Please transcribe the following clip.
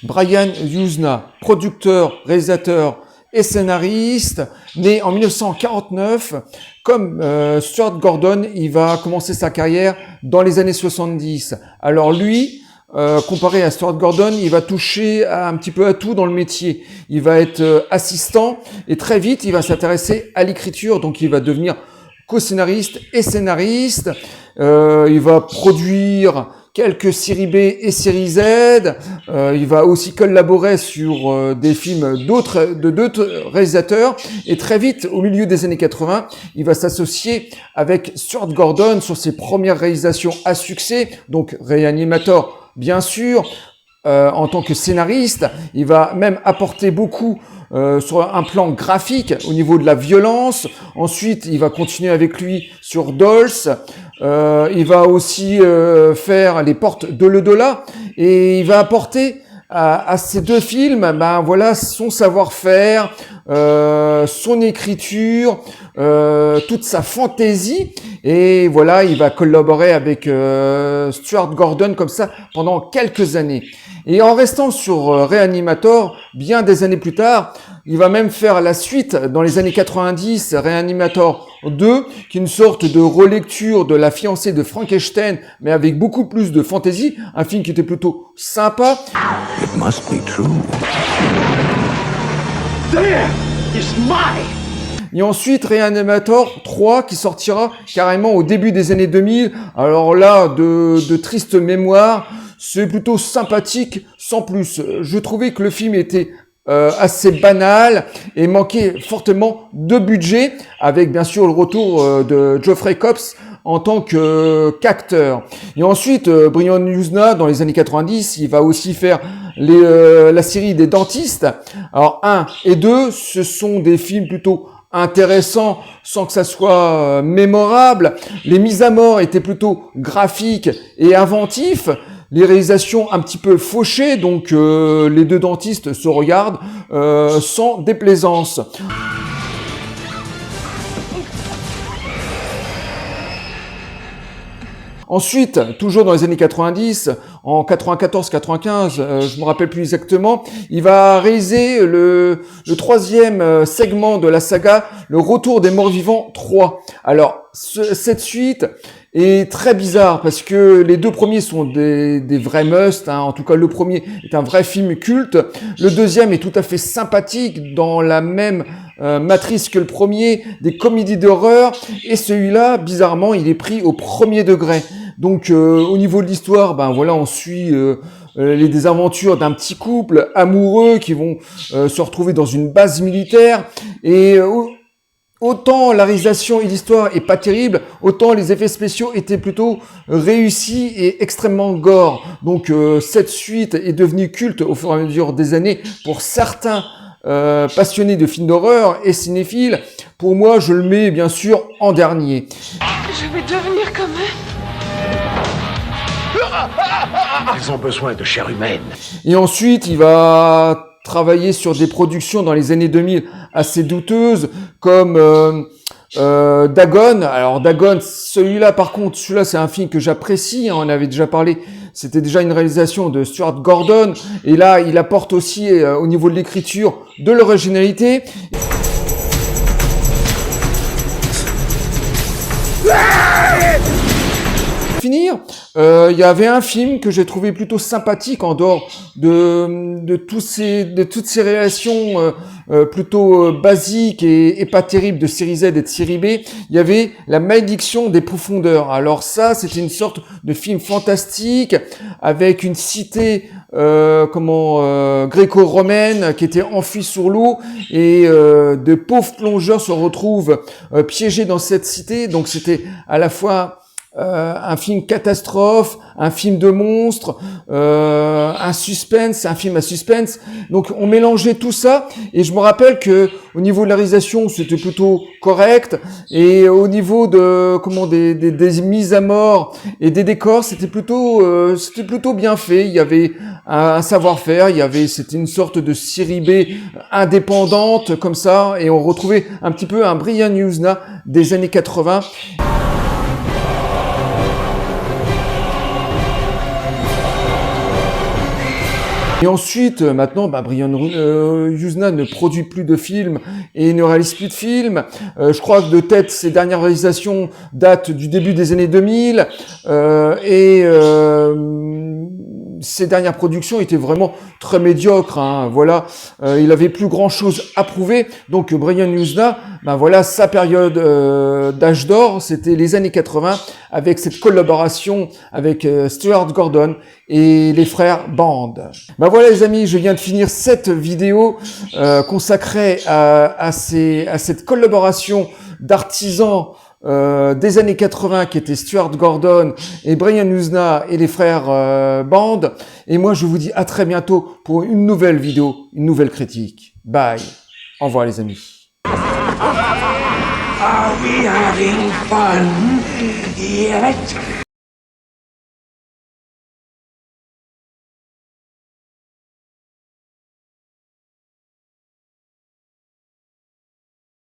Brian Yuzna, producteur, réalisateur et scénariste, né en 1949. Comme Stuart Gordon, il va commencer sa carrière dans les années 70. Alors lui, comparé à Stuart Gordon, il va toucher un petit peu à tout dans le métier. Il va être assistant et très vite, il va s'intéresser à l'écriture. Donc, il va devenir co-scénariste et scénariste. Il va produire quelques séries B et séries Z. Il va aussi collaborer sur des films d'autres réalisateurs. Et très vite, au milieu des années 80, il va s'associer avec Stuart Gordon sur ses premières réalisations à succès. Donc, Reanimator, bien sûr. En tant que scénariste, il va même apporter beaucoup sur un plan graphique au niveau de la violence. Ensuite, il va continuer avec lui sur Dolls. Il va aussi faire Les Portes de l'au-delà et il va apporter à ces deux films, voilà, son savoir-faire, son écriture, toute sa fantaisie. Et voilà, il va collaborer avec Stuart Gordon comme ça pendant quelques années. Et en restant sur Reanimator, bien des années plus tard, il va même faire la suite dans les années 90, Reanimator 2, qui est une sorte de relecture de La fiancée de Frankenstein, mais avec beaucoup plus de fantaisie, un film qui était plutôt sympa. It must be true. There is my... Et ensuite, Reanimator 3 qui sortira carrément au début des années 2000. Alors là, de triste mémoire, c'est plutôt sympathique, sans plus. Je trouvais que le film était assez banal et manquait fortement de budget, avec bien sûr le retour de Geoffrey Cox en tant qu'acteur. Et ensuite, Brian Yuzna, dans les années 90, il va aussi faire la série des dentistes. Alors 1 et 2, ce sont des films plutôt intéressant sans que ça soit mémorable. Les mises à mort étaient plutôt graphiques et inventifs. Les réalisations un petit peu fauchées, donc les deux dentistes se regardent sans déplaisance. Ensuite, toujours dans les années 90, en 94-95, je me rappelle plus exactement, il va réaliser le troisième segment de la saga, Le Retour des Morts-Vivants 3. Alors, cette suite est très bizarre parce que les deux premiers sont des vrais musts, hein. En tout cas, le premier est un vrai film culte. Le deuxième est tout à fait sympathique dans la même matrice que le premier, des comédies d'horreur. Et celui-là, bizarrement, il est pris au premier degré. Donc, au niveau de l'histoire, voilà, on suit les désaventures d'un petit couple amoureux qui vont se retrouver dans une base militaire. Et autant la réalisation et l'histoire est pas terrible, autant les effets spéciaux étaient plutôt réussis et extrêmement gore. Donc, cette suite est devenue culte au fur et à mesure des années pour certains passionnés de films d'horreur et cinéphiles. Pour moi, je le mets bien sûr en dernier. Je vais devenir comme eux. Ils ont besoin de chair humaine. Et ensuite, il va travailler sur des productions dans les années 2000 assez douteuses, comme Dagon. Alors Dagon, celui-là par contre, celui-là c'est un film que j'apprécie, hein, on avait déjà parlé, c'était déjà une réalisation de Stuart Gordon, et là il apporte aussi au niveau de l'écriture de l'originalité. Finir, il y avait un film que j'ai trouvé plutôt sympathique en dehors de toutes ces réactions plutôt basiques et pas terribles de série Z et de série B. Il y avait La Malédiction des Profondeurs. Alors ça, c'était une sorte de film fantastique avec une cité gréco-romaine qui était enfuie sous l'eau et de pauvres plongeurs se retrouvent piégés dans cette cité. Donc c'était à la fois un film catastrophe, un film de monstre, un suspense, un film à suspense. Donc on mélangeait tout ça et je me rappelle que au niveau de la réalisation c'était plutôt correct et au niveau de des mises à mort et des décors c'était plutôt bien fait. Il y avait un savoir-faire, c'était une sorte de série B indépendante comme ça et on retrouvait un petit peu un Brian Yuzna des années 80. Et ensuite, maintenant, Brian Yuzna ne produit plus de films et ne réalise plus de films. Je crois que de tête, ses dernières réalisations datent du début des années 2000 ses dernières productions étaient vraiment très médiocres. Hein, voilà, il avait plus grand chose à prouver. Donc Brian Yuzna, voilà, sa période d'âge d'or, c'était les années 80 avec cette collaboration avec Stuart Gordon et les frères Band. Voilà les amis, je viens de finir cette vidéo consacrée à cette collaboration d'artisans des années 80 qui étaient Stuart Gordon et Brian Yuzna et les frères Band. Et moi je vous dis à très bientôt pour une nouvelle vidéo, une nouvelle critique. Bye. Au revoir les amis. Are we having fun yet?